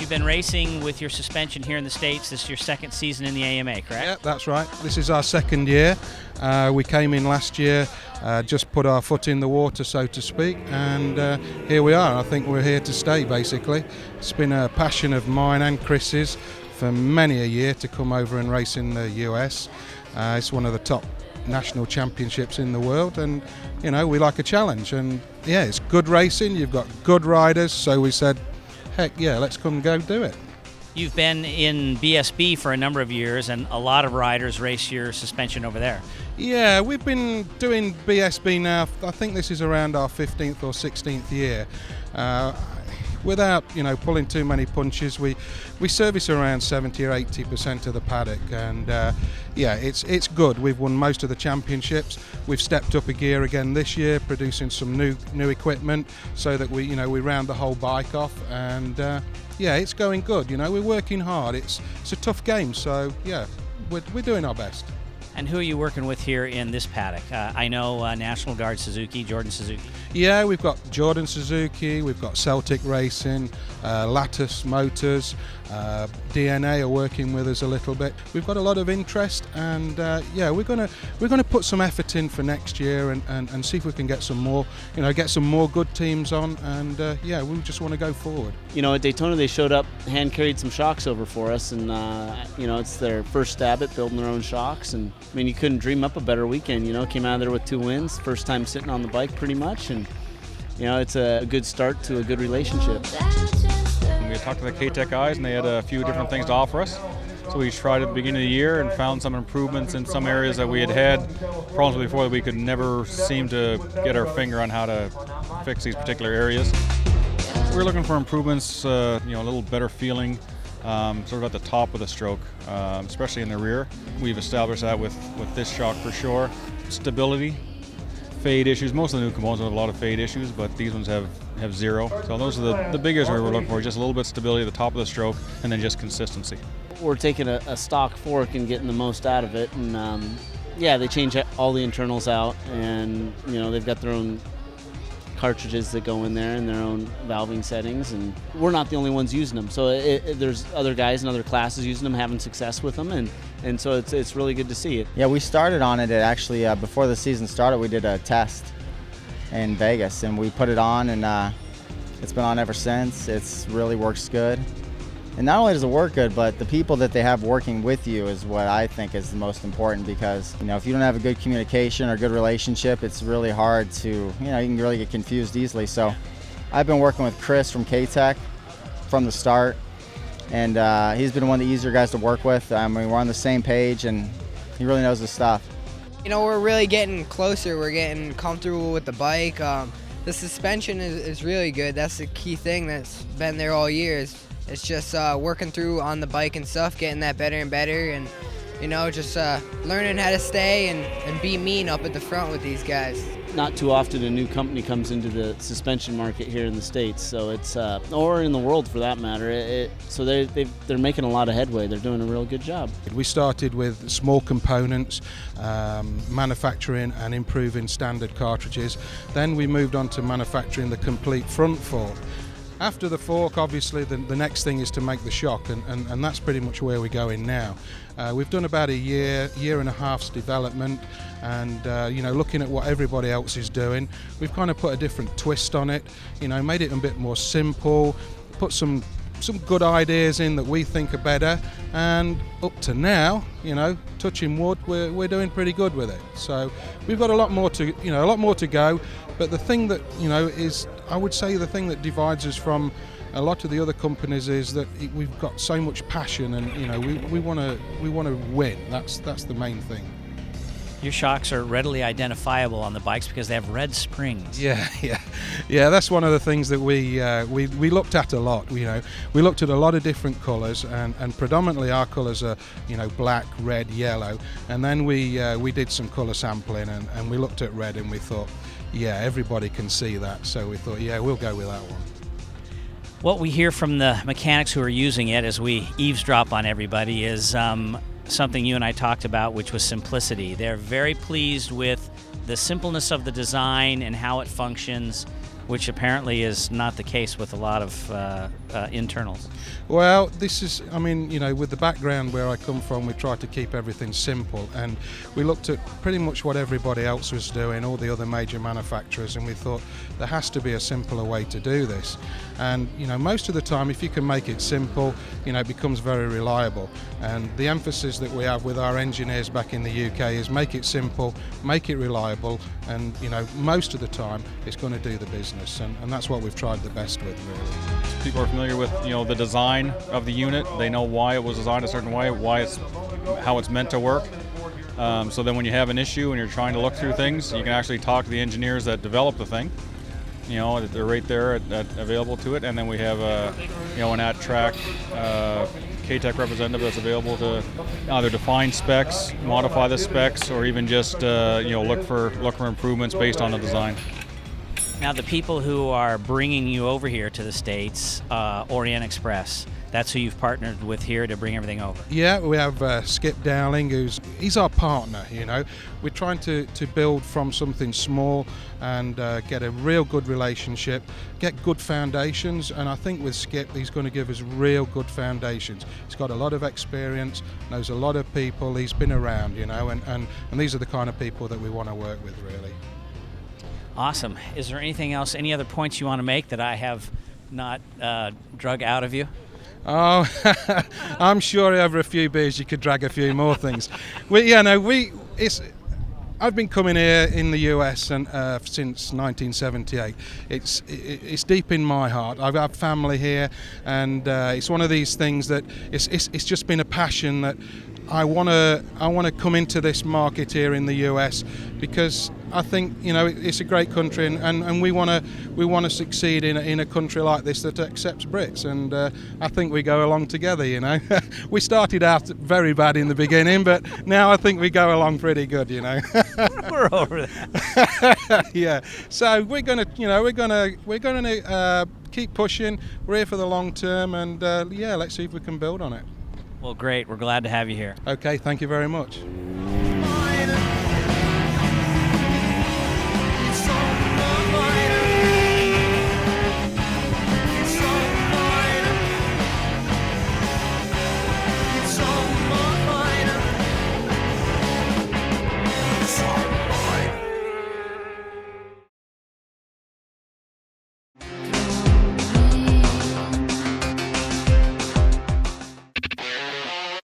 you've been racing with your suspension here in the States. This is your second season in the AMA, correct? Yeah, that's right. This is our second year. We came in last year, just put our foot in the water, so to speak, and here we are. I think we're here to stay, basically. It's been a passion of mine and Chris's for many a year to come over and race in the US. It's one of the top national championships in the world, and you know, we like a challenge, and yeah, it's good racing, you've got good riders, so we said, heck yeah, let's come and go do it. You've been in BSB for a number of years, and a lot of riders race your suspension over there. Yeah, we've been doing BSB now, I think this is around our 15th or 16th year. Without, you know, pulling too many punches, we service around 70 or 80% of the paddock, and yeah, it's good. We've won most of the championships. We've stepped up a gear again this year, producing some new equipment so that we round the whole bike off, and yeah, it's going good. You know, we're working hard. It's a tough game, so yeah, we're doing our best. And who are you working with here in this paddock? I know National Guard Suzuki, Jordan Suzuki. Yeah, we've got Jordan Suzuki, we've got Celtic Racing, Lattice Motors, DNA are working with us a little bit. We've got a lot of interest, and yeah, we're gonna put some effort in for next year and see if we can get some more, get some more good teams on, and yeah, we just want to go forward. You know, at Daytona they showed up, hand carried some shocks over for us, and it's their first stab at building their own shocks, and I mean, you couldn't dream up a better weekend. Came out of there with 2 wins, first time sitting on the bike pretty much, and it's a good start to a good relationship. We talked to the K-Tech guys, and they had a few different things to offer us. So we tried at the beginning of the year and found some improvements in some areas that we had problems with before that we could never seem to get our finger on how to fix these particular areas. We're looking for improvements, a little better feeling, sort of at the top of the stroke, especially in the rear. We've established that with this shock for sure. Stability, fade issues. Most of the new components have a lot of fade issues, but these ones have zero. So those are the biggest we were looking for, just a little bit of stability at the top of the stroke, and then just consistency. We're taking a stock fork and getting the most out of it, and yeah, they change all the internals out, and they've got their own cartridges that go in there and their own valving settings, and we're not the only ones using them. So there's other guys in other classes using them, having success with them, and so it's really good to see it. Yeah, we started on it actually before the season started. We did a test in Vegas, and we put it on, and it's been on ever since. It's really works good. And not only does it work good, but the people that they have working with you is what I think is the most important, because if you don't have a good communication or good relationship, it's really hard to, you can really get confused easily. So I've been working with Chris from K-Tech from the start, and he's been one of the easier guys to work with. I mean, we're on the same page, and he really knows his stuff. We're really getting closer. We're getting comfortable with the bike. The suspension is really good. That's the key thing that's been there all year. It's just working through on the bike and stuff, getting that better and better, and just learning how to stay and be mean up at the front with these guys. Not too often a new company comes into the suspension market here in the States, so it's or in the world for that matter. So they're making a lot of headway. They're doing a real good job. We started with small components, manufacturing and improving standard cartridges. Then we moved on to manufacturing the complete front fork. After the fork, obviously, the next thing is to make the shock, and that's pretty much where we're going now. We've done about a year and a half's development, and looking at what everybody else is doing, we've kind of put a different twist on it, made it a bit more simple, put some good ideas in that we think are better, and up to now, touching wood, we're doing pretty good with it. So we've got a lot more to go. But the thing that is, I would say, the thing that divides us from a lot of the other companies is that we've got so much passion, and we want to win. That's the main thing. Your shocks are readily identifiable on the bikes because they have red springs. Yeah. That's one of the things that we looked at a lot. We looked at a lot of different colours, and predominantly our colours are black, red, yellow. And then we did some colour sampling, and we looked at red, and we thought, yeah, everybody can see that. So we thought, yeah, we'll go with that one. What we hear from the mechanics who are using it as we eavesdrop on everybody is something you and I talked about, which was simplicity. They're very pleased with the simpleness of the design and how it functions. which apparently is not the case with a lot of internals. Well, this is, I mean, you know, with the background where I come from, we try to keep everything simple, and we looked at pretty much what everybody else was doing, all the other major manufacturers, and we thought there has to be a simpler way to do this. And, you know, most of the time, if you can make it simple, you know, it becomes very reliable. And the emphasis that we have with our engineers back in the UK is make it simple, make it reliable, and, you know, most of the time it's going to do the business, and that's what we've tried the best with, really. People are familiar with, you know, the design of the unit. They know why it was designed a certain way, how it's meant to work. So then when you have an issue and you're trying to look through things, you can actually talk to the engineers that develop the thing. You know, they're right there available to it. And then we have you know, an at-track K-Tech representative that's available to either define specs, modify the specs, or even just you know, look for improvements based on the design. Now, the people who are bringing you over here to the States, Orient Express, that's who you've partnered with here to bring everything over. Yeah, we have Skip Dowling, he's our partner, you know. We're trying to build from something small and get a real good relationship, get good foundations, and I think with Skip, he's going to give us real good foundations. He's got a lot of experience, knows a lot of people, he's been around, you know, and these are the kind of people that we want to work with, really. Awesome. Is there anything else, any other points you want to make that I have not drug out of you? Oh, I'm sure over a few beers you could drag a few more things. I've been coming here in the US and since 1978. It's deep in my heart. I've had family here, and it's one of these things that it's just been a passion that I want to come into this market here in the US, because I think, you know, it's a great country, and we want to succeed in a country like this that accepts Brits, and I think we go along together, you know. We started out very bad in the beginning, but now I think we go along pretty good, you know. We're over that. Yeah. So we're gonna keep pushing. We're here for the long term, and yeah, let's see if we can build on it. Well, great. We're glad to have you here. Okay, thank you very much.